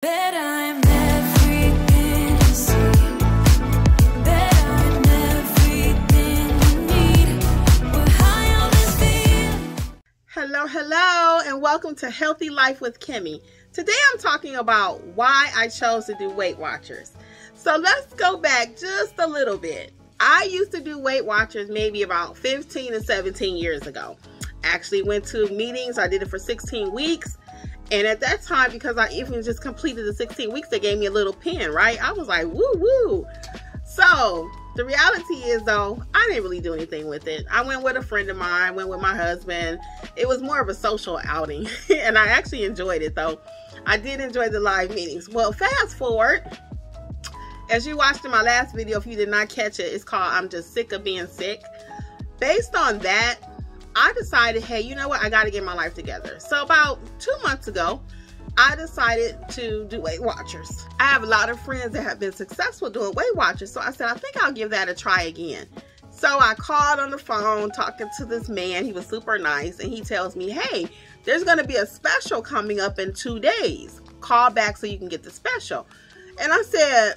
Bet I'm everything you see. Bet I'm everything you need. We're high on this beat. Hello, and welcome to Healthy Life with Kimmi. Today I'm talking about why I chose to do Weight Watchers. So let's go back just a little bit. I used to do Weight Watchers maybe about 15 to 17 years ago. Actually went to meetings. I did it for 16 weeks. And at that time, because I even just completed the 16 weeks, they gave me a little pin, right? I was like, woo, woo. So the reality is, though, I didn't really do anything with it. I went with a friend of mine, went with my husband. It was more of a social outing. And I actually enjoyed it, though. I did enjoy the live meetings. Well, fast forward. As you watched in my last video, if you did not catch it, it's called I'm Just Sick of Being Sick. Based on that, I decided, hey, you know what? I got to get my life together. So about 2 months ago, I decided to do Weight Watchers. I have a lot of friends that have been successful doing Weight Watchers. So I said, I think I'll give that a try again. So I called on the phone talking to this man. He was super nice. And he tells me, hey, there's going to be a special coming up in 2 days. Call back so you can get the special. And I said,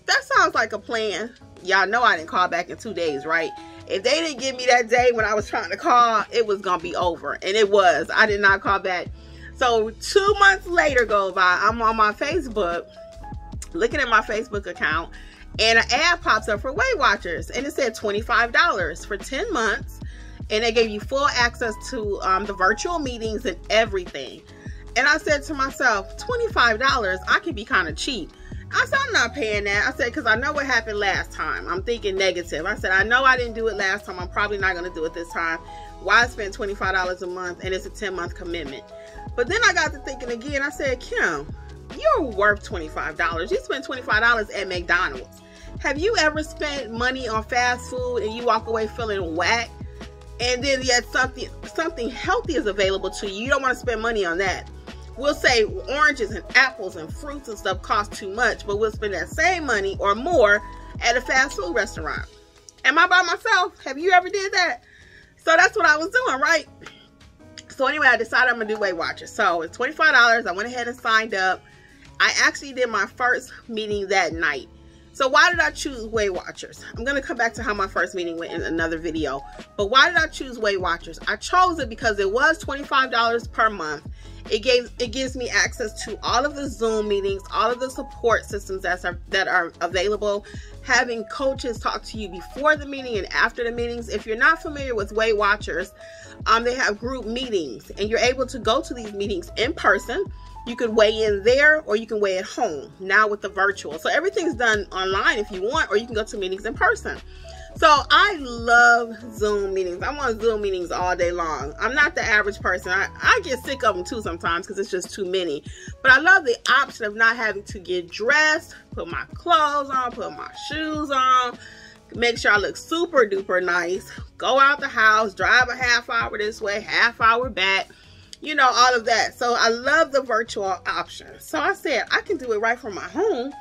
that sounds like a plan. Y'all know I didn't call back in 2 days, right? If they didn't give me that day when I was trying to call, it was going to be over. And it was. I did not call back. So 2 months later go by, I'm on my Facebook, looking at my Facebook account, and an ad pops up for Weight Watchers. And it said $25 for 10 months. And they gave you full access to the virtual meetings and everything. And I said to myself, $25, I can be kind of cheap. I said, I'm not paying that. I said, because I know what happened last time. I'm thinking negative. I said, I know I didn't do it last time. I'm probably not going to do it this time. Why spend $25 a month and it's a 10-month commitment? But then I got to thinking again. I said, Kim, you're worth $25. You spend $25 at McDonald's. Have you ever spent money on fast food and you walk away feeling whack? And then yet something healthy is available to you. You don't want to spend money on that. We'll say oranges and apples and fruits and stuff cost too much, but we'll spend that same money or more at a fast food restaurant. Am I by myself? Have you ever did that? So that's what I was doing, right? So anyway, I decided I'm going to do Weight Watchers. So it's $25. I went ahead and signed up. I actually did my first meeting that night. So why did I choose Weight Watchers? I'm going to come back to how my first meeting went in another video. But why did I choose Weight Watchers? I chose it because it was $25 per month. It gives me access to all of the Zoom meetings, all of the support systems that are available, having coaches talk to you before the meeting and after the meetings. If you're not familiar with Weight Watchers, they have group meetings, and you're able to go to these meetings in person. You can weigh in there, or you can weigh at home now with the virtual. So everything's done online if you want, or you can go to meetings in person. So I love Zoom meetings. I'm on Zoom meetings all day long. I'm not the average person. I get sick of them too sometimes because it's just too many. But I love the option of not having to get dressed, put my clothes on, put my shoes on, make sure I look super duper nice, go out the house, drive a half hour this way, half hour back, you know, all of that. So I love the virtual option. So I said, I can do it right from my home,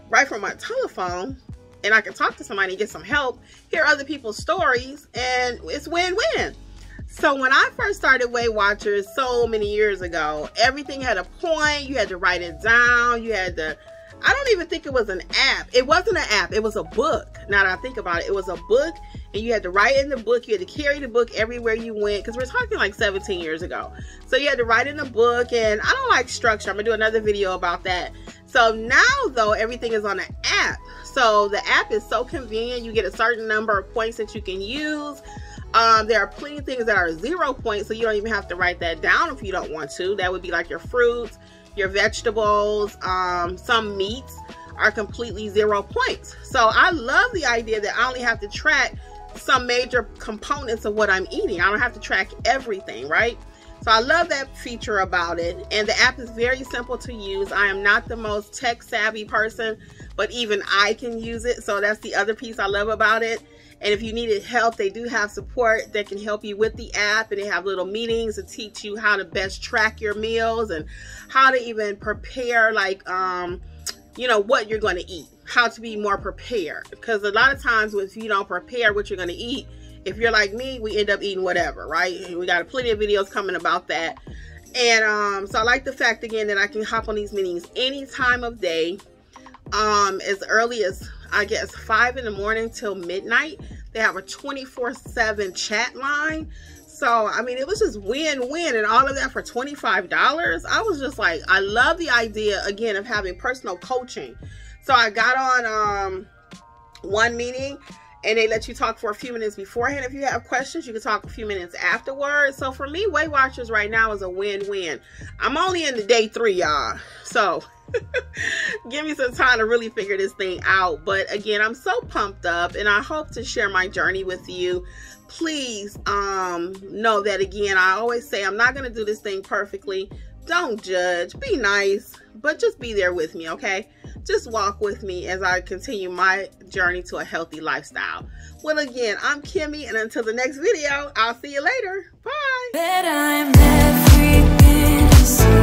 right from my telephone. And I can talk to somebody and get some help, hear other people's stories, and it's win-win. So when I first started Weight Watchers so many years ago, everything had a point. You had to write it down. You had to, I don't even think it was an app. It wasn't an app. It was a book. Now that I think about it, it was a book, and you had to write in the book. You had to carry the book everywhere you went, because we're talking like 17 years ago. So you had to write in the book, and I don't like structure. I'm going to do another video about that. So now, though, everything is on an app. So the app is so convenient. You get a certain number of points that you can use. There are plenty of things that are 0 points, so you don't even have to write that down if you don't want to. That would be like your fruits, your vegetables, some meats are completely 0 points. So I love the idea that I only have to track some major components of what I'm eating. I don't have to track everything, right? So I love that feature about it. And the app is very simple to use. I am not the most tech savvy person, but even I can use it. So that's the other piece I love about it. And if you needed help, they do have support that can help you with the app. And they have little meetings to teach you how to best track your meals and how to even prepare, like, you know, what you're going to eat, how to be more prepared. Because a lot of times if you don't prepare what you're going to eat, if you're like me, we end up eating whatever, right? And we got plenty of videos coming about that. And so I like the fact, again, that I can hop on these meetings any time of day, as early as, I guess, 5 in the morning till midnight. They have a 24/7 chat line. So, I mean, it was just win-win, and all of that for $25. I was just like, I love the idea, again, of having personal coaching. So I got on one meeting, and they let you talk for a few minutes beforehand. If you have questions, you can talk a few minutes afterwards. So for me, Weight Watchers right now is a win-win. I'm only in the day 3, y'all. So give me some time to really figure this thing out. But again, I'm so pumped up, and I hope to share my journey with you. Please know that, again, I always say I'm not going to do this thing perfectly. Don't judge. Be nice, but just be there with me, okay? Just walk with me as I continue my journey to a healthy lifestyle. Well, again, I'm Kimmi, and until the next video, I'll see you later. Bye. Bet I'm everything you see.